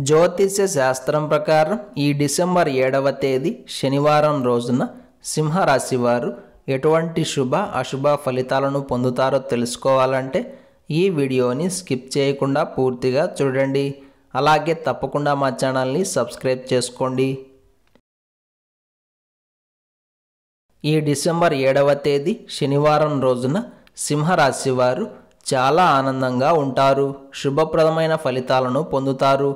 జ్యోతిష్య శాస్త్రం ప్రకారం ఈ డిసెంబర్ 7వ తేదీ శనివారం రోజున సింహరాశి వారు ఎటువంటి శుభ అశుభ ఫలితాలను పొందుతారో తెలుసుకోవాలంటే ఈ వీడియోని స్కిప్ చేయకుండా పూర్తిగా చూడండి. అలాగే తప్పకుండా మా ఛానల్ని సబ్స్క్రైబ్ చేసుకోండి. ఈ డిసెంబర్ 7వ తేదీ శనివారం రోజున సింహరాశి వారు చాలా ఆనందంగా ఉంటారు. శుభప్రదమైన ఫలితాలను పొందుతారు.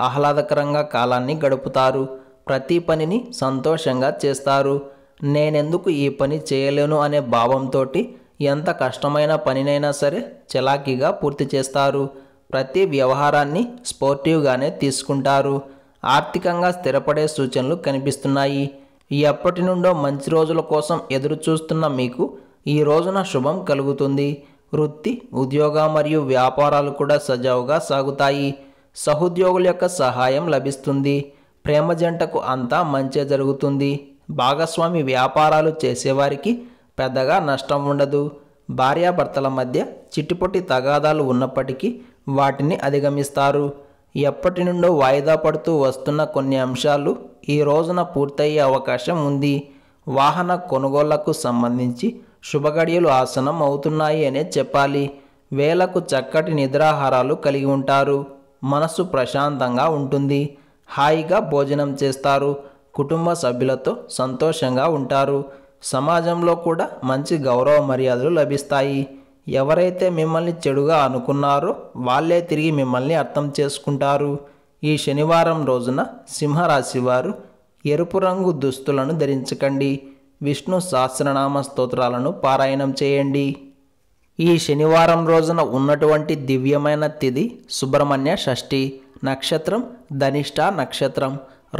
ఆహ్లాదకరంగా కాలాన్ని గడుపుతారు. ప్రతి పనిని సంతోషంగా చేస్తారు. నేనెందుకు ఈ పని చేయలేను అనే భావంతో ఎంత కష్టమైన పనినైనా సరే చలాకీగా పూర్తి చేస్తారు. ప్రతి వ్యవహారాన్ని స్పోర్టివ్గానే తీసుకుంటారు. ఆర్థికంగా స్థిరపడే సూచనలు కనిపిస్తున్నాయి. ఎప్పటి నుండో మంచి రోజుల కోసం ఎదురు చూస్తున్న మీకు ఈ రోజున శుభం కలుగుతుంది. వృత్తి, ఉద్యోగ మరియు వ్యాపారాలు కూడా సజావుగా సాగుతాయి. సహోద్యోగుల యొక్క సహాయం లభిస్తుంది. ప్రేమ జంటకు అంతా మంచి జరుగుతుంది. భాగస్వామి వ్యాపారాలు చేసేవారికి పెద్దగా నష్టం ఉండదు. భార్యాభర్తల మధ్య చిట్టుపొట్టి తగాదాలు ఉన్నప్పటికీ వాటిని అధిగమిస్తారు. ఎప్పటి నుండో వాయిదా పడుతూ వస్తున్న కొన్ని అంశాలు ఈ రోజున పూర్తయ్యే అవకాశం ఉంది. వాహన కొనుగోళ్లకు సంబంధించి శుభగడియలు ఆసనం అవుతున్నాయి అనే చెప్పాలి. వేలకు చక్కటి నిద్రాహారాలు కలిగి ఉంటారు. మనసు ప్రశాంతంగా ఉంటుంది. హాయిగా భోజనం చేస్తారు. కుటుంబ సభ్యులతో సంతోషంగా ఉంటారు. సమాజంలో కూడా మంచి గౌరవ మర్యాదలు లభిస్తాయి. ఎవరైతే మిమ్మల్ని చెడుగా అనుకున్నారో వాళ్ళే తిరిగి మిమ్మల్ని అర్థం చేసుకుంటారు. ఈ శనివారం రోజున సింహరాశి వారు ఎరుపు రంగు దుస్తులను ధరించకండి. విష్ణు సహస్రనామ స్తోత్రాలను పారాయణం చేయండి. ఈ శనివారం రోజున ఉన్నటువంటి దివ్యమైన తిథి సుబ్రహ్మణ్య షష్ఠి. నక్షత్రం ధనిష్ట నక్షత్రం.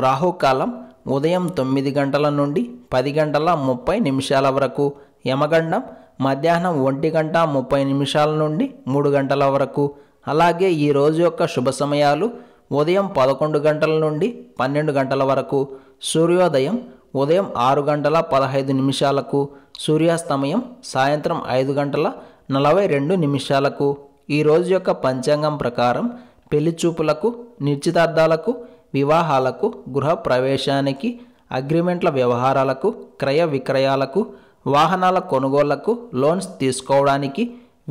రాహుకాలం ఉదయం 9 గంటల నుండి 10 గంటల 30 నిమిషాల వరకు. యమగండం మధ్యాహ్నం 1 గంట 30 నిమిషాల నుండి 3 గంటల వరకు. అలాగే ఈ రోజు యొక్క శుభ సమయాలు ఉదయం 11 గంటల నుండి 12 గంటల వరకు. సూర్యోదయం ఉదయం 6 గంటల 15 నిమిషాలకు. సూర్యాస్తమయం సాయంత్రం 5 గంటల 42 నిమిషాలకు. ఈ రోజు యొక్క పంచాంగం ప్రకారం పెళ్లి చూపులకు, నిశ్చితార్థాలకు, వివాహాలకు, గృహ ప్రవేశానికి, అగ్రిమెంట్ల వ్యవహారాలకు, క్రయ విక్రయాలకు, వాహనాల కొనుగోళ్లకు, లోన్స్ తీసుకోవడానికి,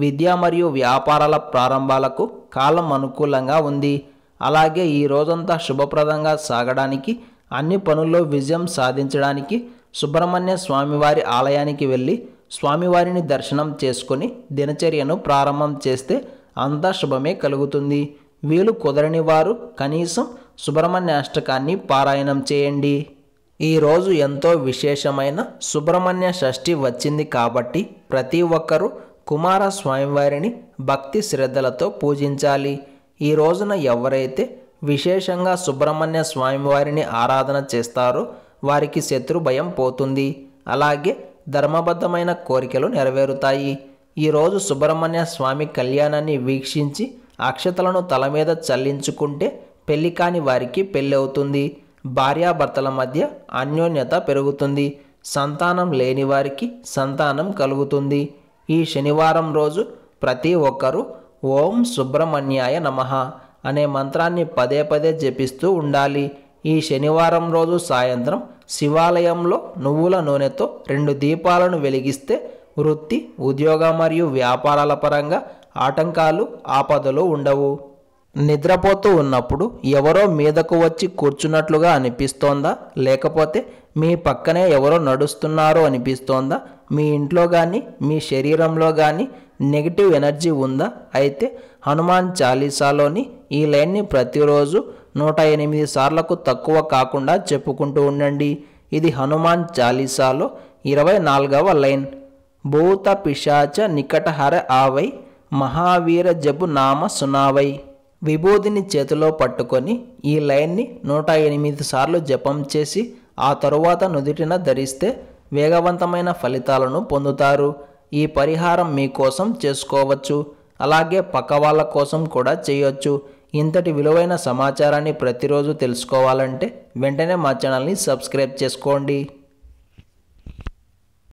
విద్య మరియు వ్యాపారాల ప్రారంభాలకు కాలం అనుకూలంగా ఉంది. అలాగే ఈ రోజంతా శుభప్రదంగా సాగడానికి, అన్ని పనుల్లో విజయం సాధించడానికి సుబ్రహ్మణ్య స్వామివారి ఆలయానికి వెళ్ళి స్వామివారిని దర్శనం చేసుకొని దినచర్యను ప్రారంభం చేస్తే అంతా శుభమే కలుగుతుంది. వీలు కుదరని వారు కనీసం సుబ్రహ్మణ్య అష్టకాన్ని పారాయణం చేయండి. ఈరోజు ఎంతో విశేషమైన సుబ్రహ్మణ్య షష్ఠి వచ్చింది కాబట్టి ప్రతి ఒక్కరూ కుమార స్వామివారిని భక్తి శ్రద్ధలతో పూజించాలి. ఈ రోజున ఎవరైతే విశేషంగా సుబ్రహ్మణ్య స్వామివారిని ఆరాధన చేస్తారో వారికి శత్రు భయం పోతుంది. అలాగే ధర్మబద్ధమైన కోరికలు నెరవేరుతాయి. ఈరోజు సుబ్రహ్మణ్య స్వామి కళ్యాణాన్ని వీక్షించి అక్షతలను తల మీద చల్లించుకుంటే పెళ్లి కాని వారికి పెళ్ళి అవుతుంది. భార్యాభర్తల మధ్య అన్యోన్యత పెరుగుతుంది. సంతానం లేని వారికి సంతానం కలుగుతుంది. ఈ శనివారం రోజు ప్రతి ఒక్కరూ ఓం సుబ్రహ్మణ్యాయ నమః అనే మంత్రాన్ని పదే పదే జపిస్తూ ఉండాలి. ఈ శనివారం రోజు సాయంత్రం శివాలయంలో నువ్వుల నూనెతో 2 దీపాలను వెలిగిస్తే వృత్తి, ఉద్యోగ మరియు వ్యాపారాల పరంగా ఆటంకాలు, ఆపదలు ఉండవు. నిద్రపోతూ ఉన్నప్పుడు ఎవరో మీదకు వచ్చి కూర్చున్నట్లుగా అనిపిస్తోందా? లేకపోతే మీ పక్కనే ఎవరో నడుస్తున్నారో అనిపిస్తోందా? మీ ఇంట్లో కానీ మీ శరీరంలో కానీ నెగిటివ్ ఎనర్జీ ఉందా? అయితే హనుమాన్ చాలీసాలోని ఈ లైన్ని ప్రతిరోజు 108 సార్లకు తక్కువ కాకుండా చెప్పుకుంటూ ఉండండి. ఇది హనుమాన్ చాలీసాలో 24వ లైన్. భూత పిశాచ నికటహర ఆవై మహావీర జపు నామ సునావై. విభూతిని చేతిలో పట్టుకొని ఈ లైన్ని 108 సార్లు జపం చేసి ఆ తరువాత నుదిటిన ధరిస్తే వేగవంతమైన ఫలితాలను పొందుతారు. ఈ పరిహారం మీకోసం చేసుకోవచ్చు. అలాగే పక్క వాళ్ళ కోసం కూడా చేయొచ్చు. ఇంతటి విలువైన సమాచారాన్ని ప్రతిరోజు తెలుసుకోవాలంటే వెంటనే మా ఛానల్ని సబ్స్క్రైబ్ చేసుకోండి.